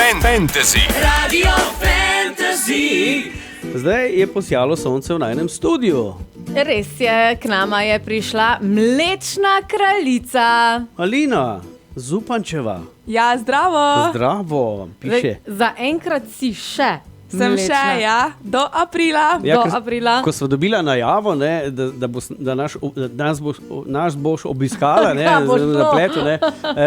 Fantasy. Radio Fantasy. Zdaj je posijalo sonce v najnem studiu. Res je, k nama je prišla mlečna kraljica. Alina Zupančeva. Ja, zdravo. Zdravo, piše. Za enkrat si še Sem mlečna. še, ja, do aprila. Ja, Do aprila. Ko smo dobila najavo, ne, da nas boš obiskala, ne, Ja, bo šlo. na pletu, ne,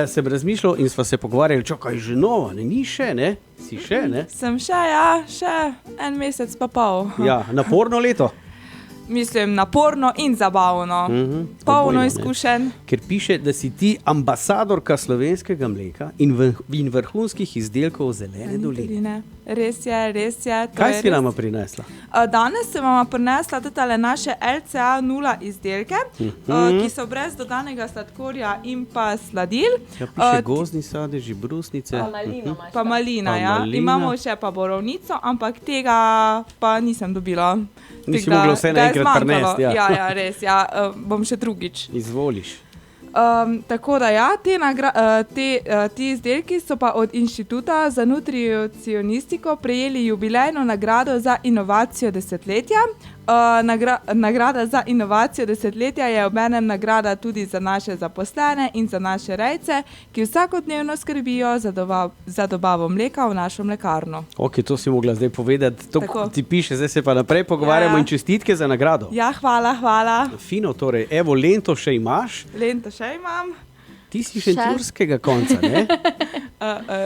sem razmišljal in sva se pogovarjali, kaj že novo, ne, ni še, ne, si še, ne. Sem še, ja, še en mesec pa pol. Ja, naporno leto. Mislim, naporno in zabavno. Polno Obojno, ne. izkušenj. Ker piše, da si ti ambasadorka slovenskega mleka in vrhunskih izdelkov zelene doline. Res je, res je. to Kaj je si res. nama prinesla? Danes sem vam prinesla tale naše LCA 0 izdelke, ki so brez dodanega sladkorja in pa sladil. Ja, piše gozdni sadeži, brusnice. Pa malina, Pa ja. malina. Imamo še pa borovnico, ampak tega pa nisem dobila. Nisi Tako da mogla vse ga je naenkrat zmanjkalo. prinesti, ja. Ja, res, ja. Bom še drugič. Izvoliš. Tako da ja, ti izdelki so pa od Inštituta za nutricionistiko prejeli jubilejno nagrado za inovacijo desetletja. Nagrada za inovacijo desetletja je obenem nagrada tudi za naše zaposlene in za naše rejce, ki vsakodnevno skrbijo za dobavo mleka v našo mlekarno. Ok, to si mogla zdaj povedati. To Tako. ti piše, zdaj se pa naprej pogovarjamo Ja. in čestitke za nagrado. Ja, hvala. Fino, torej, evo, lento še imaš. Lento še imam. Ti si šentjurskega konca, ne?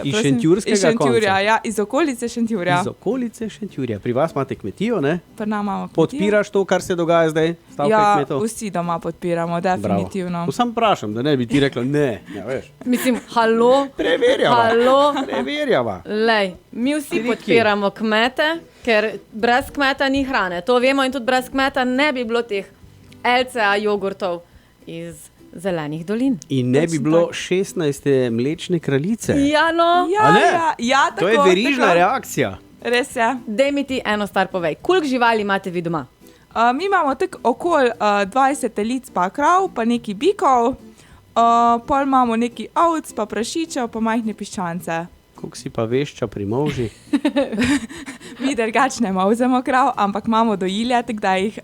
Iz šentjurskega iz Šentjurja, konca. ja, iz okolice Šentjurja. Iz okolice Šentjurja. Pri vas imate kmetijo, ne? Pri nama imamo kmetijo. Podpiraš to, kar se dogaja zdaj? Stavke Ja, kmetov? vsi doma podpiramo, Bravo. definitivno. To sam vprašam, da ne bi ti rekla ne. Ja, veš. Mislim, halo. Preverjava. Lej, mi vsi Triki. podpiramo kmete, ker brez kmeta ni hrane. To vemo in tudi brez kmeta ne bi bilo teh LCA jogurtov iz zelenih dolin. In ne bi Točno bilo tako. 16. mlečne kraljice. Ja, no. Ja, A ne? ja, tako, To je verižna tako. reakcija. Res je. Daj mi ti eno stvar povej. Koliko živali imate vi doma? Mi imamo tako okoli 20 telic pa krav, pa neki bikov, pol imamo neki ovc, pa prašičev, pa majhne piščance. Koliko si pa vešča pri možih? Mi drugače ne molzemo krav, ampak imamo dojilje, tako da jih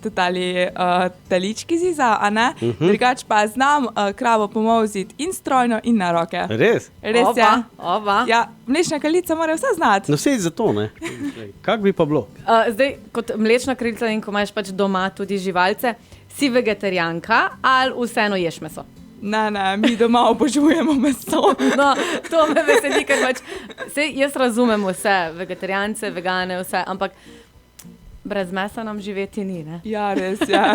tudi telički ziza, a ne? Drugače pa znam kravo pomolziti in strojno in na roke. Res? Res je. Oba. Ja, mlečna kraljica mora vse znati. No, vse je zato, ne? Kak bi pa bilo? Zdaj, kot mlečna kraljica in ko imaš pač doma tudi živalce, si vegetarijanka ali vseeno ješ meso? Ne, mi doma obožujemo meso. No, to me veseli, ker pač jaz razumem vse, vegetarijance, vegane, vse, ampak brez mesa nam živeti ni, ne? Ja, res je. Ja.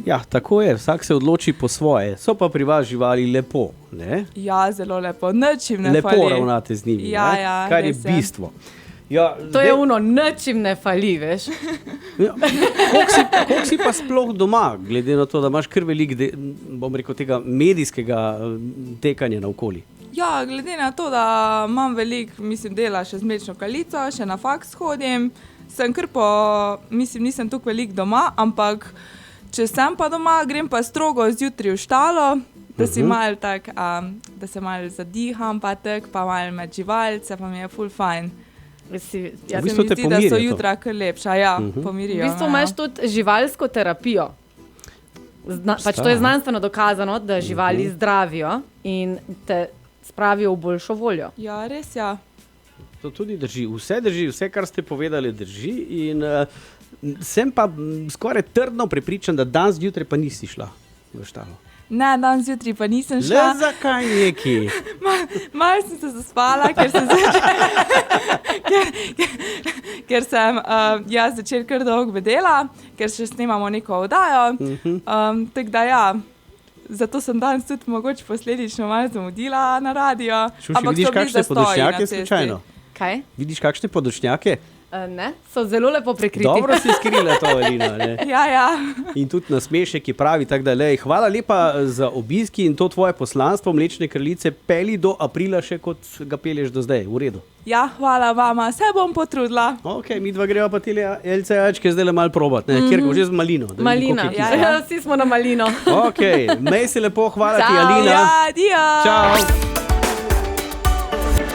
Ja, tako je, vsak se odloči po svoje. So pa pri vas živali lepo, ne? Ja, zelo lepo. Nič jim ne Lepo fali. ravnate z njimi, Ja, ne? ja, Kar je res je. bistvo. Ja, To je nič jim ne fali, veš? Ja, koliko si pa sploh doma, glede na to, da imaš kar veliko, bom rekel, tega medijskega tekanja naokoli? Ja, glede na to, da imam veliko, dela še z mlečno kraljico, še na faks hodim, sem nisem tukaj veliko doma, ampak če sem pa doma, grem pa strogo zjutraj v štalo, da si malo tak, da se malo zadiham, pa malo med živalce, pa mi je ful fajn. Ja, Ja, V bistvu se te mi zdi, da pomirja so to. jutra kar lepša, ja, pomirijo. V bistvu me, imaš ja. tudi živalsko terapijo. Pač to je znanstveno dokazano, da živali zdravijo in te spravijo v boljšo voljo. Ja, res ja. To tudi drži, vse, kar ste povedali, drži. In sem pa skoraj trdno prepričan, da danes zjutraj pa nisi šla v štalo. Ne, danes zjutraj pa nisem Le šla. zakaj neki? Malo sem se zaspala, ker sem jaz začela kar dolgo bedela, ker še snemamo neko oddajo. Tako da ja, zato sem danes tudi mogoče posledično malo zamudila na radio. Vidiš kakšne podočnjake slučajno? Kaj? Vidiš kakšne podočnjake? Ne, so zelo lepo prikriti. Dobro si skrila to, Alina. Ne? Ja. In tudi nasmešek je pravi, tako da lej. Hvala lepa za obiski in to tvoje poslanstvo Mlečne kraljice peli do aprila še kot ga pelješ do zdaj, v redu. Ja, hvala vama, se bom potrudila. Ok, mi dva greva pa tile LCA-čke zdaj le malo probat, ne? Kjer ga že z malino. da vidim, Malina, koliko je kisla. Ja. vsi smo na malino. Ok, mej se lepo, hvala ti, Čau. Alina. Ja, adijo. Čau.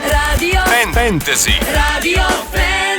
Radio Fantasy. Radio Fantasy.